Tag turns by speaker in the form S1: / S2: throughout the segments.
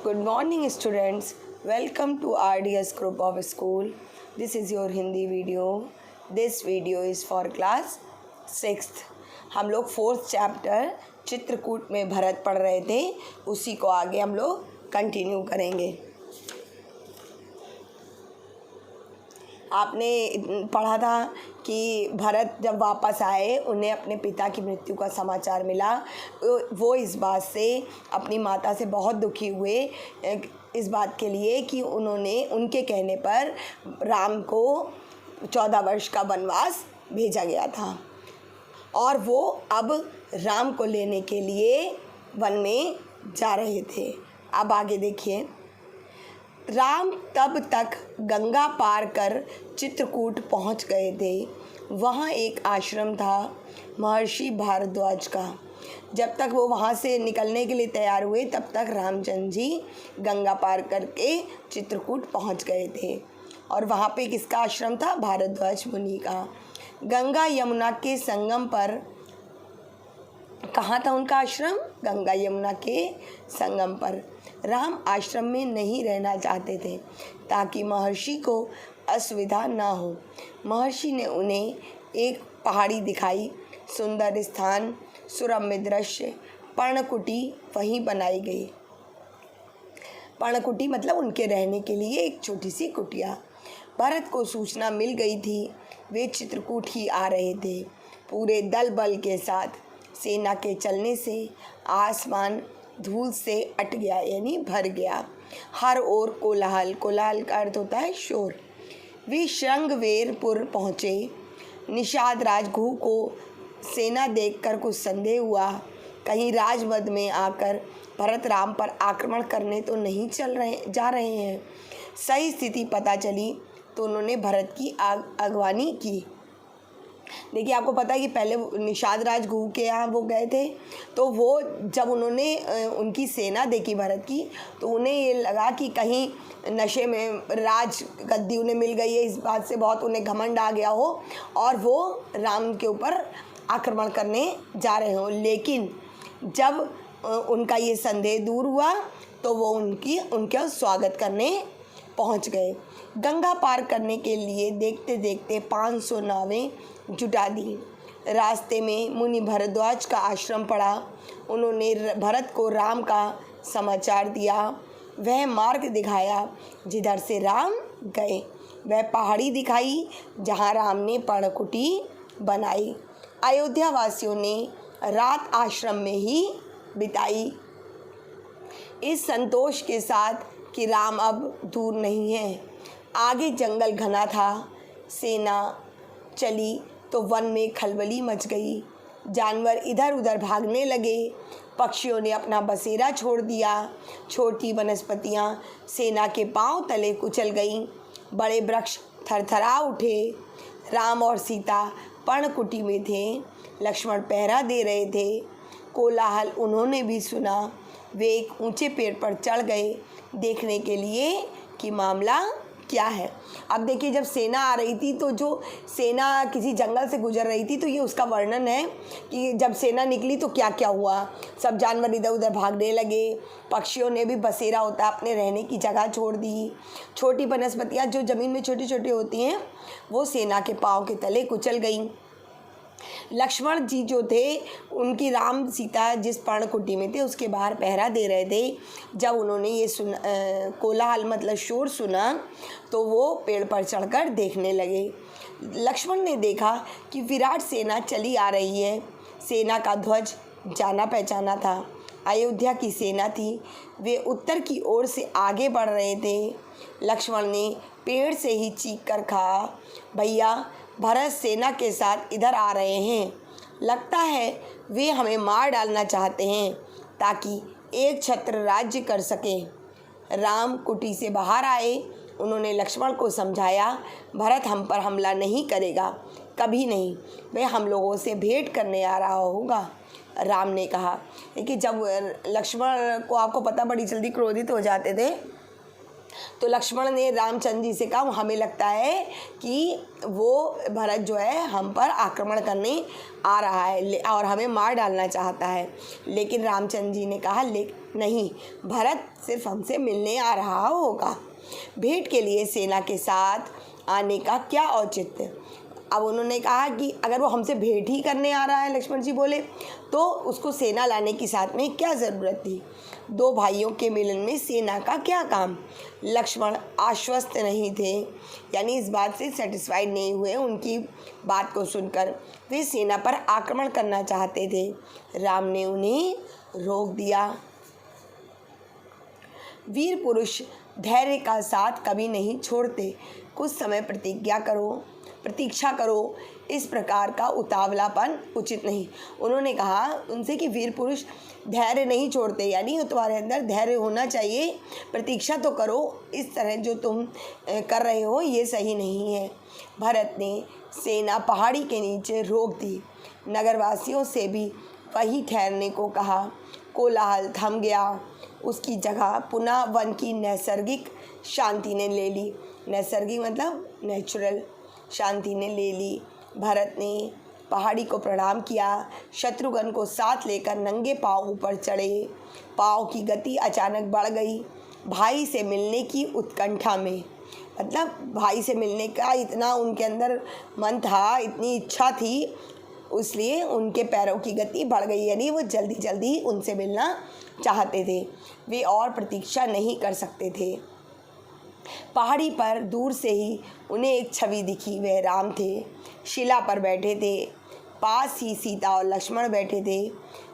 S1: Good morning students. Welcome to RDS group of school. This is your Hindi video. This video is for class 6th. हम लोग 4th chapter Chitrakoot में भरत पढ़ रहे थे, उसी को आगे हम लोग कंटिन्यू करेंगे। आपने पढ़ा था कि भरत जब वापस आए उन्हें अपने पिता की मृत्यु का समाचार मिला। वो इस बात से अपनी माता से बहुत दुखी हुए, इस बात के लिए कि उन्होंने उनके कहने पर राम को 14 वर्ष का वनवास भेजा गया था और वो अब राम को लेने के लिए वन में जा रहे थे। अब आगे देखिए। राम तब तक गंगा पार कर चित्रकूट पहुंच गए थे। वहाँ एक आश्रम था महर्षि भारद्वाज का। जब तक वो वहाँ से निकलने के लिए तैयार हुए तब तक रामचंद्र जी गंगा पार करके चित्रकूट पहुंच गए थे। और वहाँ पे किसका आश्रम था? भारद्वाज मुनि का। गंगा यमुना के संगम पर, कहाँ था उनका आश्रम? गंगा यमुना के संगम पर। राम आश्रम में नहीं रहना चाहते थे ताकि महर्षि को असुविधा ना हो। महर्षि ने उन्हें एक पहाड़ी दिखाई, सुंदर स्थान, सुरम्य दृश्य, पर्णकुटी वहीं बनाई गई। पर्णकुटी मतलब उनके रहने के लिए एक छोटी सी कुटिया। भरत को सूचना मिल गई थी, वे चित्रकूट ही आ रहे थे। पूरे दल बल के साथ सेना के चलने से आसमान धूल से अट गया, यानी भर गया। हर ओर कोलाहल, कोलाहल का अर्थ होता है शोर। वे श्रृंगवेरपुर पहुँचे। निषाद राजगुह को सेना देखकर कुछ संदेह हुआ, कहीं राजवद में आकर भरत राम पर आक्रमण करने तो नहीं जा रहे हैं। सही स्थिति पता चली तो उन्होंने भरत की अगवानी की। देखिए, आपको पता है कि पहले निषाद राजगुह के यहाँ वो गए थे, तो वो जब उन्होंने उनकी सेना देखी भरत की तो उन्हें ये लगा कि कहीं नशे में राज गद्दी उन्हें मिल गई है, इस बात से बहुत उन्हें घमंड आ गया हो और वो राम के ऊपर आक्रमण करने जा रहे हो। लेकिन जब उनका ये संदेह दूर हुआ तो वो उनका स्वागत करने पहुंच गए। गंगा पार करने के लिए देखते देखते 500 नावें जुटा दी। रास्ते में मुनि भरद्वाज का आश्रम पड़ा। उन्होंने भरत को राम का समाचार दिया, वह मार्ग दिखाया जिधर से राम गए, वह पहाड़ी दिखाई जहाँ राम ने पर्णकुटी बनाई। अयोध्या वासियों ने रात आश्रम में ही बिताई, इस संतोष के साथ कि राम अब दूर नहीं है। आगे जंगल घना था। सेना चली तो वन में खलबली मच गई। जानवर इधर उधर भागने लगे। पक्षियों ने अपना बसेरा छोड़ दिया। छोटी वनस्पतियां सेना के पांव तले कुचल गईं। बड़े वृक्ष थरथरा उठे। राम और सीता पर्णकुटी में थे। लक्ष्मण पहरा दे रहे थे। कोलाहल उन्होंने भी सुना। वे एक ऊंचे पेड़ पर चढ़ गए देखने के लिए कि मामला क्या है। अब देखिए, जब सेना आ रही थी तो जो सेना किसी जंगल से गुजर रही थी तो ये उसका वर्णन है कि जब सेना निकली तो क्या क्या हुआ। सब जानवर इधर उधर भागने लगे। पक्षियों ने भी बसेरा होता है अपने रहने की जगह छोड़ दी। छोटी वनस्पतियाँ जो ज़मीन में छोटी छोटी होती हैं वो सेना के पाँव के तले कुचल गईं। लक्ष्मण जी जो थे उनकी राम सीता जिस पर्णकुटी में थे उसके बाहर पहरा दे रहे थे। जब उन्होंने ये कोलाहल मतलब शोर सुना तो वो पेड़ पर चढ़कर देखने लगे। लक्ष्मण ने देखा कि विराट सेना चली आ रही है। सेना का ध्वज जाना पहचाना था। अयोध्या की सेना थी। वे उत्तर की ओर से आगे बढ़ रहे थे। लक्ष्मण ने पेड़ से ही चीख कर कहा, भैया, भरत सेना के साथ इधर आ रहे हैं। लगता है वे हमें मार डालना चाहते हैं ताकि एक छत्र राज्य कर सकें। राम कुटी से बाहर आए। उन्होंने लक्ष्मण को समझाया, भरत हम पर हमला नहीं करेगा, कभी नहीं। वह हम लोगों से भेंट करने आ रहा होगा। राम ने कहा। देखिए, जब लक्ष्मण को आपको पता बड़ी जल्दी क्रोधित हो जाते थे तो लक्ष्मण ने रामचंद्र जी से कहा हमें लगता है कि वो भरत जो है हम पर आक्रमण करने आ रहा है और हमें मार डालना चाहता है। लेकिन रामचंद्र जी ने कहा नहीं, भरत सिर्फ हमसे मिलने आ रहा होगा, भेंट के लिए सेना के साथ आने का क्या औचित्य। अब उन्होंने कहा कि अगर वो हमसे भेंट ही करने आ रहा है, लक्ष्मण जी बोले, तो उसको सेना लाने की साथ में क्या ज़रूरत थी। दो भाइयों के मिलन में सेना का क्या काम। लक्ष्मण आश्वस्त नहीं थे, यानी इस बात से सेटिस्फाइड नहीं हुए। उनकी बात को सुनकर वे सेना पर आक्रमण करना चाहते थे। राम ने उन्हें रोक दिया। वीर पुरुष धैर्य का साथ कभी नहीं छोड़ते। कुछ समय प्रतीक्षा करो, इस प्रकार का उतावलापन उचित नहीं। उन्होंने कहा उनसे कि वीर पुरुष धैर्य नहीं छोड़ते, यानी तुम्हारे अंदर धैर्य होना चाहिए, प्रतीक्षा तो करो, इस तरह जो तुम कर रहे हो ये सही नहीं है। भरत ने सेना पहाड़ी के नीचे रोक दी। नगरवासियों से भी वहीं ठहरने को कहा। कोलाहल थम गया। उसकी जगह पुनः वन की नैसर्गिक शांति ने ले ली। नैसर्गिक मतलब नेचुरल शांति ने ले ली। भरत ने पहाड़ी को प्रणाम किया। शत्रुघ्न को साथ लेकर नंगे पांव ऊपर चढ़े। पांव की गति अचानक बढ़ गई। भाई से मिलने की उत्कंठा में, मतलब भाई से मिलने का इतना उनके अंदर मन था, इतनी इच्छा थी, इसलिए उनके पैरों की गति बढ़ गई, यानी वो जल्दी जल्दी उनसे मिलना चाहते थे। वे और प्रतीक्षा नहीं कर सकते थे। पहाड़ी पर दूर से ही उन्हें एक छवि दिखी। वह राम थे, शिला पर बैठे थे। पास ही सीता और लक्ष्मण बैठे थे।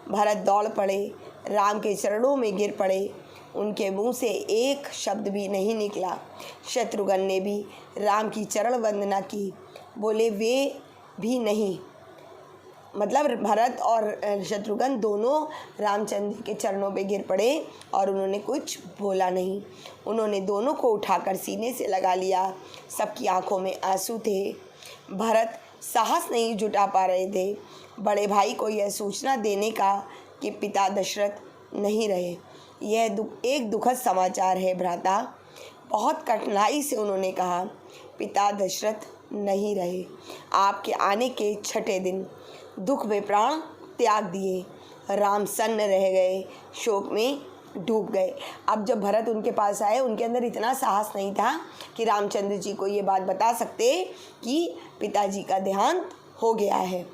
S1: भरत दौड़ पड़े, राम के चरणों में गिर पड़े। उनके मुंह से एक शब्द भी नहीं निकला। शत्रुघ्न ने भी राम की चरण वंदना की, बोले वे भी नहीं, मतलब भरत और शत्रुघ्न दोनों रामचंद्र के चरणों पे गिर पड़े और उन्होंने कुछ बोला नहीं। उन्होंने दोनों को उठाकर सीने से लगा लिया। सबकी आंखों में आंसू थे। भरत साहस नहीं जुटा पा रहे थे बड़े भाई को यह सूचना देने का कि पिता दशरथ नहीं रहे। यह एक दुखद समाचार है भ्राता। बहुत कठिनाई से उन्होंने कहा, पिता दशरथ नहीं रहे। आपके आने के 6ठे दिन दुख में प्राण त्याग दिए। राम सन्न रह गए, शोक में डूब गए। अब जब भरत उनके पास आए, उनके अंदर इतना साहस नहीं था कि रामचंद्र जी को ये बात बता सकते कि पिताजी का देहांत हो गया है,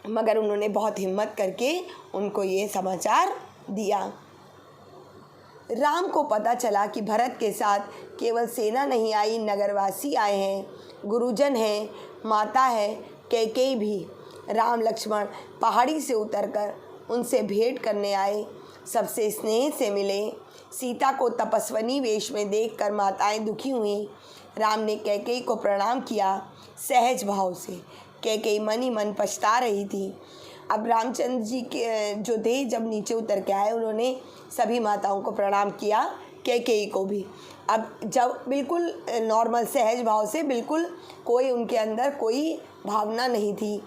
S1: मगर उन्होंने बहुत हिम्मत करके उनको ये समाचार दिया। राम को पता चला कि भरत के साथ केवल सेना नहीं आई, नगरवासी आए हैं, गुरुजन हैं, माता है, कैकेयी भी। राम लक्ष्मण पहाड़ी से उतरकर उनसे भेंट करने आए, सबसे स्नेह से मिले। सीता को तपस्विनी वेश में देखकर माताएं दुखी हुईं। राम ने कैकेयी को प्रणाम किया सहज भाव से। कैकेयी मन ही मन पछता रही थी। अब रामचंद्र जी के जो थे, जब नीचे उतर के आए, उन्होंने सभी माताओं को प्रणाम किया, कैकेयी को भी। अब जब बिल्कुल नॉर्मल सहज भाव से, बिल्कुल कोई उनके अंदर कोई भावना नहीं थी,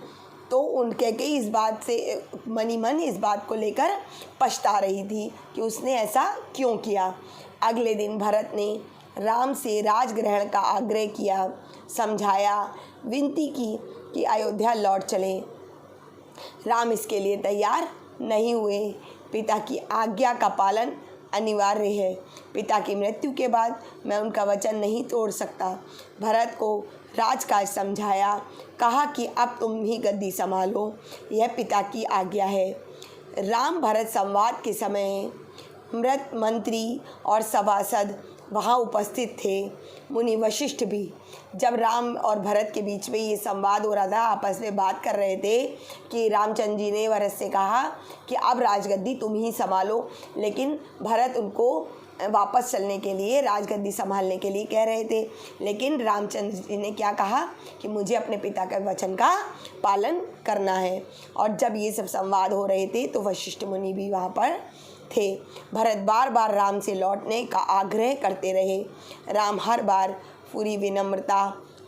S1: तो उन कैकेयी इस बात से मन ही मन इस बात को लेकर पछता रही थी कि उसने ऐसा क्यों किया। अगले दिन भरत ने राम से राजग्रहण का आग्रह किया, समझाया, विनती की कि अयोध्या लौट चले। राम इसके लिए तैयार नहीं हुए। पिता की आज्ञा का पालन अनिवार्य है। पिता की मृत्यु के बाद मैं उनका वचन नहीं तोड़ सकता। भरत को राजकाज समझाया, कहा कि अब तुम ही गद्दी संभालो, यह पिता की आज्ञा है। राम भरत संवाद के समय मृत मंत्री और सभासद वहाँ उपस्थित थे, मुनि वशिष्ठ भी। जब राम और भरत के बीच में ये संवाद हो रहा था, आपस में बात कर रहे थे कि रामचंद्र जी ने भरत से कहा कि अब राजगद्दी तुम ही संभालो, लेकिन भरत उनको वापस चलने के लिए, राजगद्दी संभालने के लिए कह रहे थे। लेकिन रामचंद्र जी ने क्या कहा कि मुझे अपने पिता के वचन का पालन करना है। और जब ये सब संवाद हो रहे थे तो वशिष्ठ मुनि भी वहाँ पर थे। भरत बार बार राम से लौटने का आग्रह करते रहे। राम हर बार पूरी विनम्रता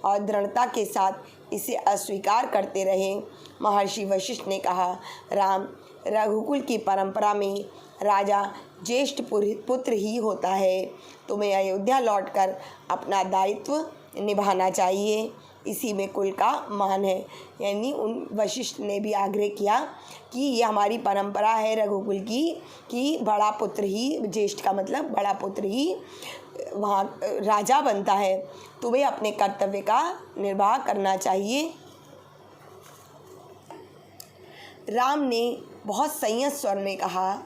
S1: और दृढ़ता के साथ इसे अस्वीकार करते रहे। महर्षि वशिष्ठ ने कहा, राम, रघुकुल की परंपरा में राजा ज्येष्ठ पुत्र ही होता है। तुम्हें अयोध्या लौटकर अपना दायित्व निभाना चाहिए, इसी में कुल का मान है। यानी उन वशिष्ठ ने भी आग्रह किया कि ये हमारी परंपरा है रघुकुल की कि बड़ा पुत्र ही, ज्येष्ठ का मतलब बड़ा पुत्र ही वहाँ राजा बनता है। तुम्हें अपने कर्तव्य का निर्वाह करना चाहिए। राम ने बहुत संयत स्वर में कहा,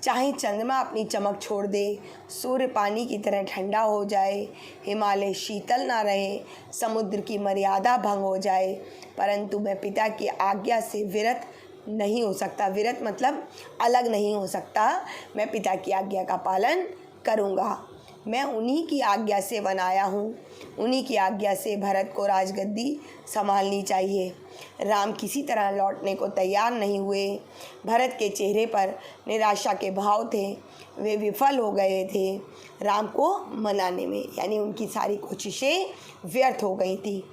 S1: चाहे चंद्रमा अपनी चमक छोड़ दे, सूर्य पानी की तरह ठंडा हो जाए, हिमालय शीतल ना रहे, समुद्र की मर्यादा भंग हो जाए, परंतु मैं पिता की आज्ञा से विरत नहीं हो सकता। विरत मतलब अलग नहीं हो सकता। मैं पिता की आज्ञा का पालन करूँगा। मैं उन्हीं की आज्ञा से बनाया हूँ, उन्हीं की आज्ञा से भरत को राजगद्दी संभालनी चाहिए। राम किसी तरह लौटने को तैयार नहीं हुए। भरत के चेहरे पर निराशा के भाव थे, वे विफल हो गए थे राम को मनाने में, यानी उनकी सारी कोशिशें व्यर्थ हो गई थी।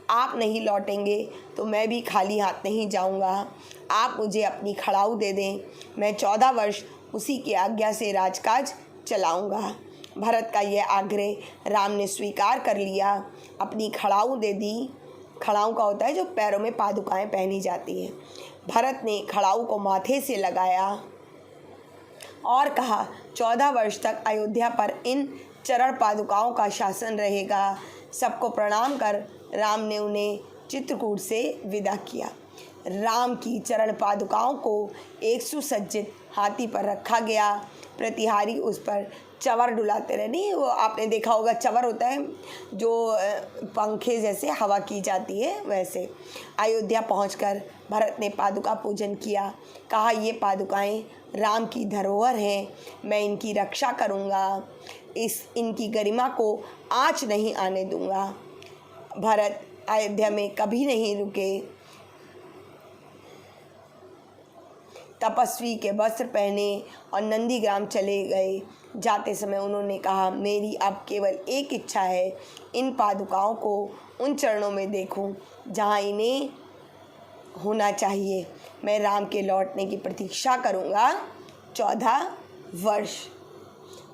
S1: आप नहीं लौटेंगे तो मैं भी खाली हाथ नहीं जाऊंगा। आप मुझे अपनी खड़ाऊ दे दें, मैं 14 वर्ष उसी की आज्ञा से राजकाज चलाऊंगा। भरत का यह आग्रह राम ने स्वीकार कर लिया, अपनी खड़ाऊ दे दी। खड़ाऊ का होता है जो पैरों में पादुकाएं पहनी जाती हैं। भरत ने खड़ाऊ को माथे से लगाया और कहा, 14 वर्ष तक अयोध्या पर इन चरण पादुकाओं का शासन रहेगा। सबको प्रणाम कर राम ने उन्हें चित्रकूट से विदा किया। राम की चरण पादुकाओं को एक सुसज्जित हाथी पर रखा गया। प्रतिहारी उस पर चवर डुलाते रहे। नहीं, वो आपने देखा होगा, चवर होता है जो पंखे जैसे हवा की जाती है वैसे। अयोध्या पहुंचकर भरत ने पादुका पूजन किया। कहा, ये पादुकाएं राम की धरोहर हैं, मैं इनकी रक्षा करूंगा, इनकी गरिमा को आँच नहीं आने दूंगा। भरत अयोध्या में कभी नहीं रुके। तपस्वी के वस्त्र पहने और नंदीग्राम चले गए। जाते समय उन्होंने कहा, मेरी अब केवल एक इच्छा है, इन पादुकाओं को उन चरणों में देखूं जहां इन्हें होना चाहिए। मैं राम के लौटने की प्रतीक्षा करूंगा 14 वर्ष।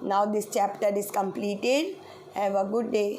S1: Now this chapter is completed. Have a good day.